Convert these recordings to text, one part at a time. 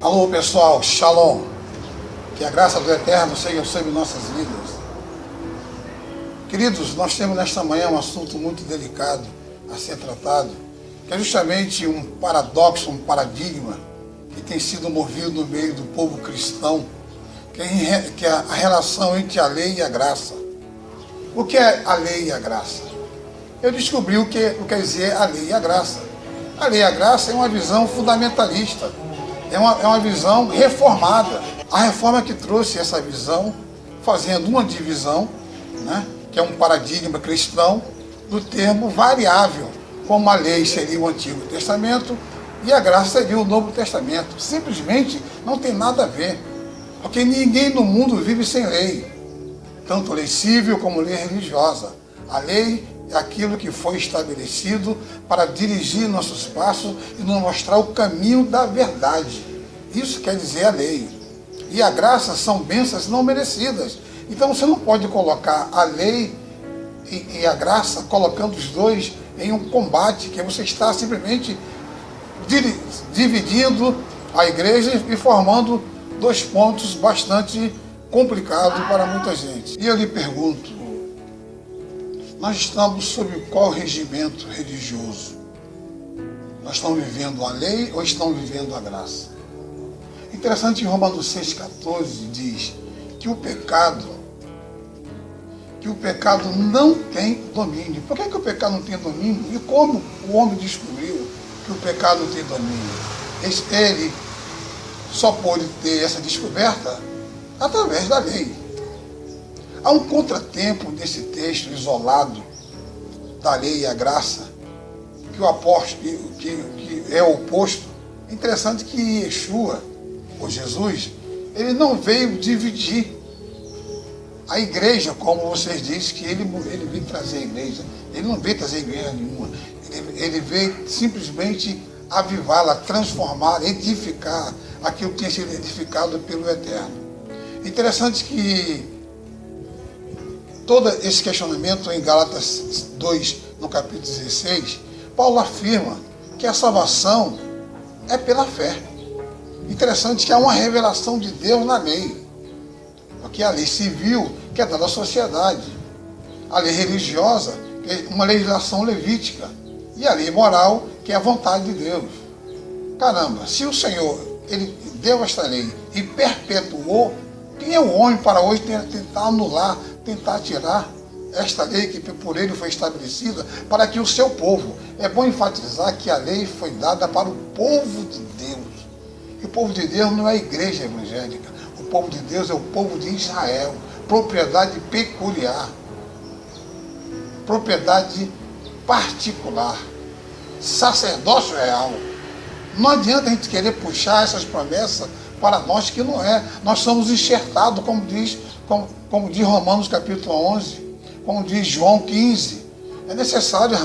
Alô pessoal, Shalom, que a graça do Eterno seja sobre nossas vidas. Queridos, nós temos nesta manhã um assunto muito delicado a ser tratado, que é justamente um paradoxo, um paradigma que tem sido movido no meio do povo cristão, que é a relação entre a lei e a graça. O que é a lei e a graça? Eu descobri o que quer dizer a lei e a graça. A lei e a graça é uma visão fundamentalista, é uma visão reformada. A reforma que trouxe essa visão, fazendo uma divisão, né, que é um paradigma cristão, do termo variável, como a lei seria o Antigo Testamento e a graça seria o Novo Testamento. Simplesmente não tem nada a ver, porque ninguém no mundo vive sem lei, tanto lei civil como lei religiosa. A lei é aquilo que foi estabelecido para dirigir nossos passos e nos mostrar o caminho da verdade. Isso quer dizer a lei. E a graça são bênçãos não merecidas. Então você não pode colocar a lei e a graça, colocando os dois em um combate, que você está simplesmente dividindo a igreja e formando dois pontos bastante complicados para muita gente. E eu lhe pergunto, nós estamos sob qual regimento religioso? Nós estamos vivendo a lei ou estamos vivendo a graça? Interessante, em Romanos 6,14 diz que o pecado não tem domínio. Por que o pecado não tem domínio? E como o homem descobriu que o pecado não tem domínio? Ele só pôde ter essa descoberta através da lei. Há um contratempo nesse texto isolado da lei e a graça, que o apóstolo, que é o oposto. É interessante que Yeshua, ou Jesus, ele não veio dividir a igreja, como vocês dizem, que ele veio trazer a igreja. Ele não veio trazer igreja nenhuma. Ele veio simplesmente avivá-la, transformar, edificar aquilo que tinha sido edificado pelo Eterno. Interessante que todo esse questionamento em Gálatas 2, no capítulo 16, Paulo afirma que a salvação é pela fé. Interessante que há uma revelação de Deus na lei. Porque a lei civil, que é dada à sociedade. A lei religiosa, que é uma legislação levítica. E a lei moral, que é a vontade de Deus. Caramba, se o Senhor, ele deu esta lei e perpetuou, quem é o homem para hoje tentar anular, tentar tirar esta lei que por ele foi estabelecida para que o seu povo, é bom enfatizar que a lei foi dada para o povo de Deus. E o povo de Deus não é a igreja evangélica, o povo de Deus é o povo de Israel, propriedade peculiar, propriedade particular, sacerdócio real. Não adianta a gente querer puxar essas promessas para nós que não é. Nós somos enxertados, como diz Romanos capítulo 11, como diz João 15. É necessário,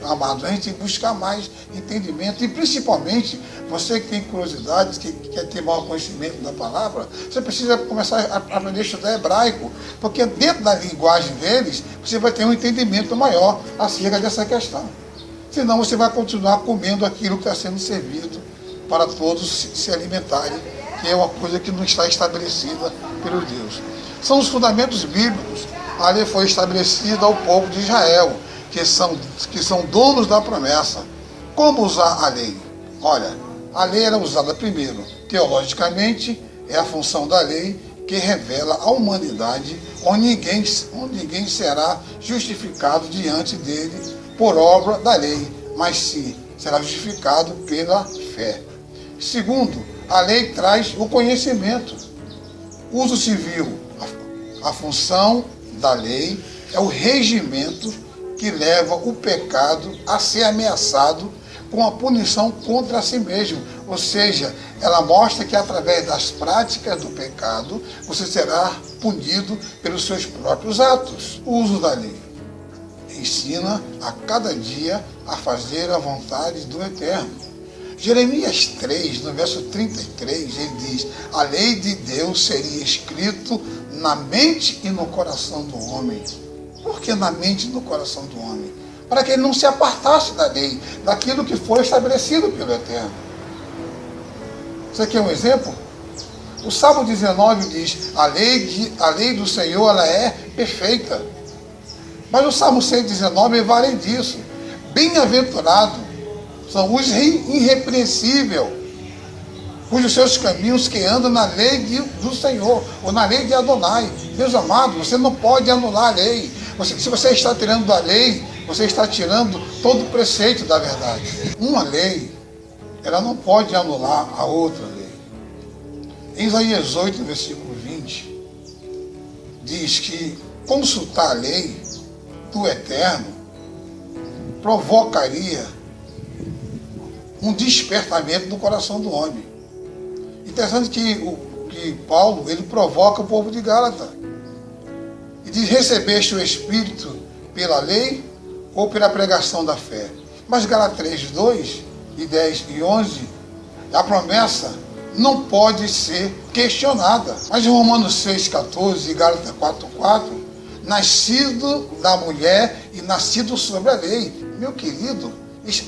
amado, a gente buscar mais entendimento. E principalmente, você que tem curiosidade, que quer ter maior conhecimento da palavra, você precisa começar a aprender a estudar hebraico. Porque dentro da linguagem deles, você vai ter um entendimento maior acerca dessa questão. Senão você vai continuar comendo aquilo que está sendo servido para todos se alimentarem, que é uma coisa que não está estabelecida pelo Deus. São os fundamentos bíblicos. A lei foi estabelecida ao povo de Israel, que são donos da promessa. Como usar a lei? Olha, a lei era usada primeiro, teologicamente, é a função da lei que revela a humanidade, onde ninguém será justificado diante dele por obra da lei, mas sim será justificado pela fé. Segundo, a lei traz o conhecimento. Uso civil, a função da lei é o regimento que leva o pecado a ser ameaçado com a punição contra si mesmo. Ou seja, ela mostra que através das práticas do pecado, você será punido pelos seus próprios atos. O uso da lei ensina a cada dia a fazer a vontade do Eterno. Jeremias 3, no verso 33, ele diz: a lei de Deus seria escrito na mente e no coração do homem. Por que na mente e no coração do homem? Para que ele não se apartasse da lei, daquilo que foi estabelecido pelo Eterno. Você quer um exemplo? O Salmo 19 diz, a lei do Senhor ela é perfeita. Mas o Salmo 119 vai além disso. Bem-aventurado são os irrepreensíveis, cujos seus caminhos que andam na lei do Senhor, ou na lei de Adonai. Meus amados, você não pode anular a lei. Se você está tirando da lei, você está tirando todo o preceito da verdade. Uma lei, ela não pode anular a outra lei. Em Isaías 8, versículo 20, diz que consultar a lei do Eterno provocaria um despertamento no coração do homem. Interessante que Paulo, ele provoca o povo de Gálatas. E diz, recebeste o Espírito pela lei ou pela pregação da fé? Mas Gálatas 3, 2, e 10 e 11, a promessa não pode ser questionada. Mas em Romanos 6, 14 e Gálatas 4, 4, nascido da mulher e nascido sobre a lei. Meu querido,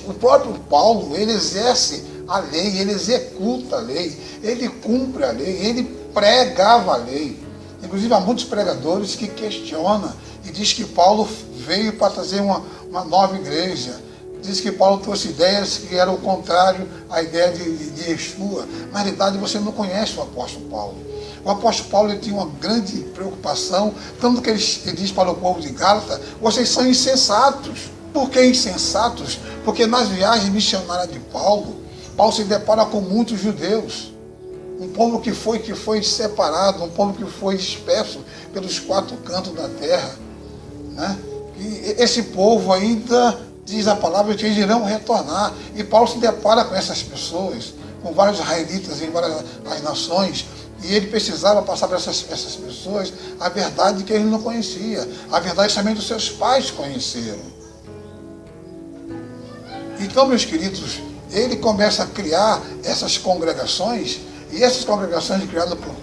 o próprio Paulo, ele exerce a lei, ele executa a lei, ele cumpre a lei, ele pregava a lei. Inclusive há muitos pregadores que questionam e diz que Paulo veio para trazer uma nova igreja. Diz que Paulo trouxe ideias que eram o contrário à ideia de Yeshua. Na realidade, você não conhece o apóstolo Paulo. O apóstolo Paulo ele tinha uma grande preocupação, tanto que ele diz para o povo de Gálatas, vocês são insensatos. Por que insensatos? Porque nas viagens missionárias de Paulo se depara com muitos judeus. Um povo que foi separado, um povo que foi disperso pelos quatro cantos da terra. Né? E esse povo ainda, diz a palavra, que eles irão retornar. E Paulo se depara com essas pessoas, com vários israelitas em várias as nações, e ele precisava passar para essas pessoas a verdade que ele não conhecia, a verdade somente os seus pais conheceram. Então, meus queridos, ele começa a criar essas congregações, e essas congregações criadas por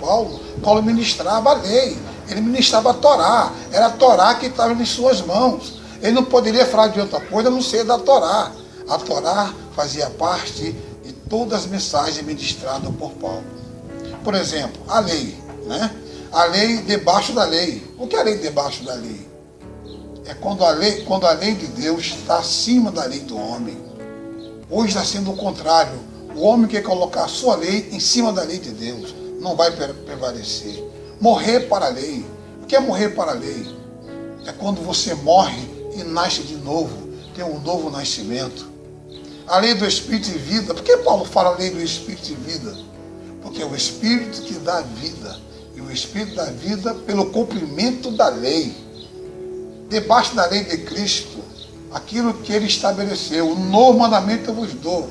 Paulo ministrava a lei, ele ministrava a Torá, era a Torá que estava em suas mãos. Ele não poderia falar de outra coisa a não ser da Torá. A Torá fazia parte de todas as mensagens ministradas por Paulo. Por exemplo, a lei, né? A lei debaixo da lei. O que é a lei debaixo da lei? É quando a lei de Deus está acima da lei do homem. Hoje está sendo o contrário. O homem quer colocar a sua lei em cima da lei de Deus. Não vai prevalecer. Morrer para a lei. O que é morrer para a lei? É quando você morre e nasce de novo. Tem um novo nascimento. A lei do Espírito e vida. Por que Paulo fala a lei do Espírito e vida? Porque é o Espírito que dá vida. E o Espírito dá vida pelo cumprimento da lei. Debaixo da lei de Cristo, aquilo que ele estabeleceu, o novo mandamento eu vos dou.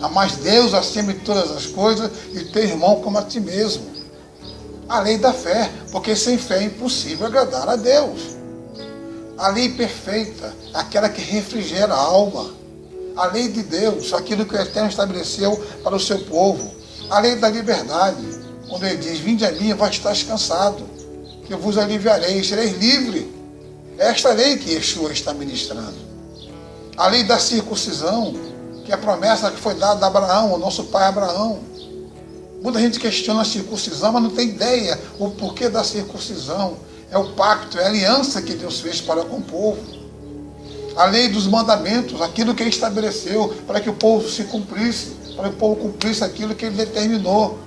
Amais Deus acima de todas as coisas e teu irmão como a ti mesmo. A lei da fé, porque sem fé é impossível agradar a Deus. A lei perfeita, aquela que refrigera a alma. A lei de Deus, aquilo que o Eterno estabeleceu para o seu povo. A lei da liberdade, quando ele diz, vinde a mim, vós estáis cansado, que eu vos aliviarei, sereis livres. É esta lei que Yeshua está ministrando. A lei da circuncisão, que é a promessa que foi dada a Abraão, o nosso pai Abraão. Muita gente questiona a circuncisão, mas não tem ideia o porquê da circuncisão. É o pacto, é a aliança que Deus fez para com o povo. A lei dos mandamentos, aquilo que ele estabeleceu para que o povo se cumprisse, para que o povo cumprisse aquilo que ele determinou.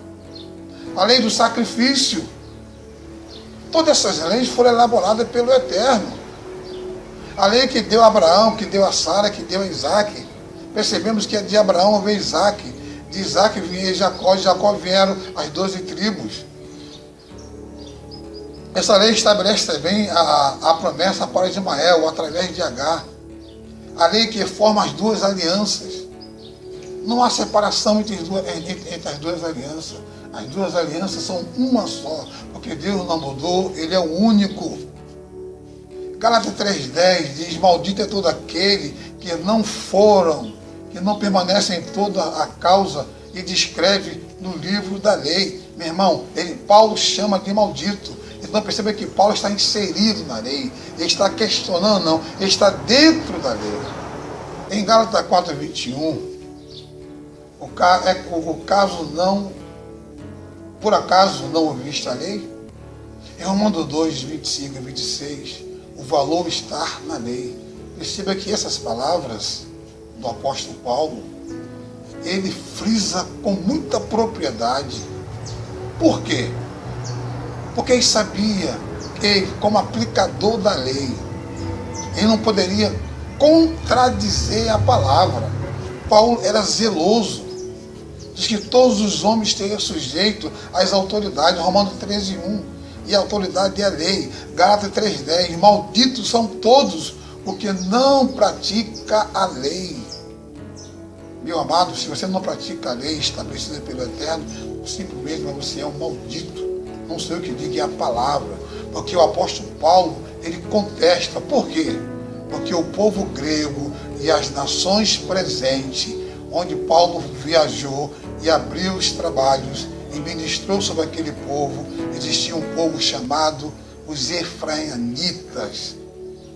A lei do sacrifício. Todas essas leis foram elaboradas pelo Eterno. A lei que deu a Abraão, que deu a Sara, que deu a Isaac. Percebemos que de Abraão veio Isaac, de Isaac veio Jacó, de Jacó vieram as 12 tribos. Essa lei estabelece também a promessa para Ismael, através de Agar. A lei que forma as duas alianças. Não há separação entre as duas alianças. As duas alianças são uma só, porque Deus não mudou, Ele é o único. Gálatas 3,10 diz, maldito é todo aquele que não permanecem em toda a causa e descreve no livro da lei. Meu irmão, Paulo chama de maldito. Então perceba que Paulo está inserido na lei. Ele está questionando, não. Ele está dentro da lei. Em Gálatas 4,21, o caso não Por acaso não ouviste a lei? Em Romanos 2, 25 e 26, o valor está na lei. Perceba que essas palavras do apóstolo Paulo, ele frisa com muita propriedade. Por quê? Porque ele sabia que ele, como aplicador da lei, ele não poderia contradizer a palavra. Paulo era zeloso. Diz que todos os homens estejam sujeitos às autoridades, Romanos 13, 1. E a autoridade é a lei, Gálatas 3,10. Malditos são todos os que não pratica a lei. Meu amado, se você não pratica a lei estabelecida pelo Eterno, simplesmente você é um maldito. Não sei o que diga, é a palavra. Porque o apóstolo Paulo, ele contesta. Por quê? Porque o povo grego e as nações presentes, onde Paulo viajou e abriu os trabalhos e ministrou sobre aquele povo, existia um povo chamado os Efraimitas,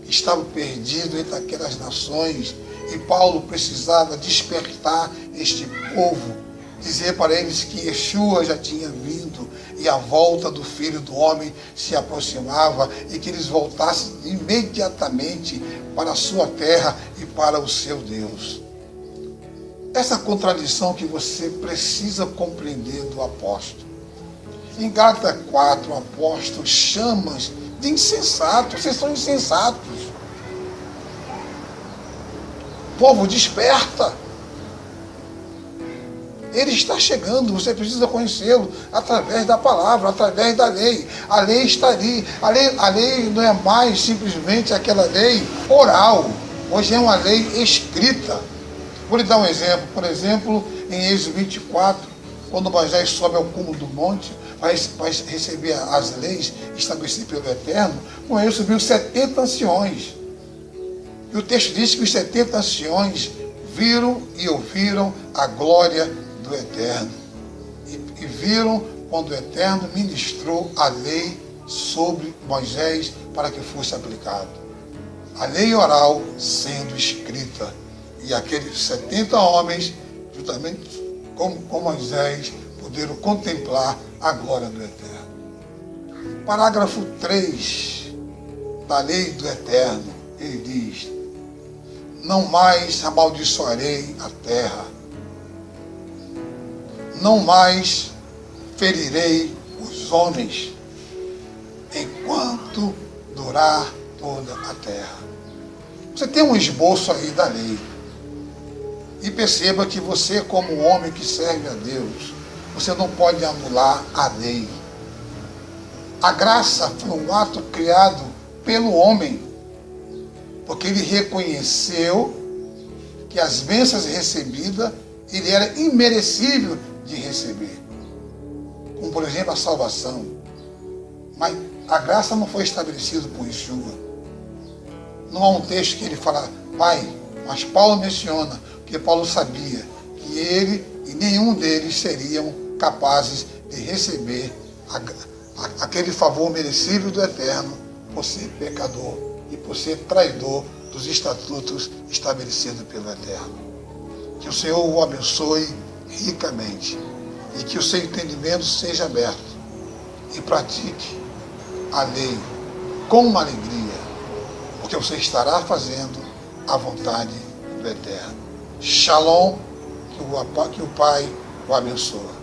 que estavam perdidos entre aquelas nações, e Paulo precisava despertar este povo, dizer para eles que Yeshua já tinha vindo e a volta do Filho do Homem se aproximava e que eles voltassem imediatamente para a sua terra e para o seu Deus. Essa contradição que você precisa compreender do apóstolo. Em Gálatas 4, o apóstolo chama de insensatos. Vocês são insensatos. Povo, desperta. Ele está chegando, você precisa conhecê-lo através da palavra, através da lei. A lei está ali. A lei não é mais simplesmente aquela lei oral. Hoje é uma lei escrita. Vou lhe dar um exemplo. Por exemplo, em Êxodo 24, quando Moisés sobe ao cume do monte, vai receber as leis estabelecidas pelo Eterno, com ele subiu 70 anciões. E o texto diz que os 70 anciões viram e ouviram a glória do Eterno. E viram quando o Eterno ministrou a lei sobre Moisés para que fosse aplicado. A lei oral sendo escrita. E aqueles 70 homens, juntamente com Moisés, puderam contemplar a glória do Eterno. Parágrafo 3 da lei do Eterno, ele diz: não mais amaldiçoarei a terra, não mais ferirei os homens, enquanto durar toda a terra. Você tem um esboço aí da lei. E perceba que você, como homem que serve a Deus, você não pode anular a lei. A graça foi um ato criado pelo homem, porque ele reconheceu que as bênçãos recebidas, ele era imerecível de receber. Como, por exemplo, a salvação. Mas a graça não foi estabelecida por Yeshua. Não há um texto que ele fala, Pai, mas Paulo menciona, porque Paulo sabia que ele e nenhum deles seriam capazes de receber aquele favor merecido do Eterno por ser pecador e por ser traidor dos estatutos estabelecidos pelo Eterno. Que o Senhor o abençoe ricamente e que o seu entendimento seja aberto e pratique a lei com uma alegria, porque você estará fazendo a vontade do Eterno. Shalom, que o Pai o abençoe.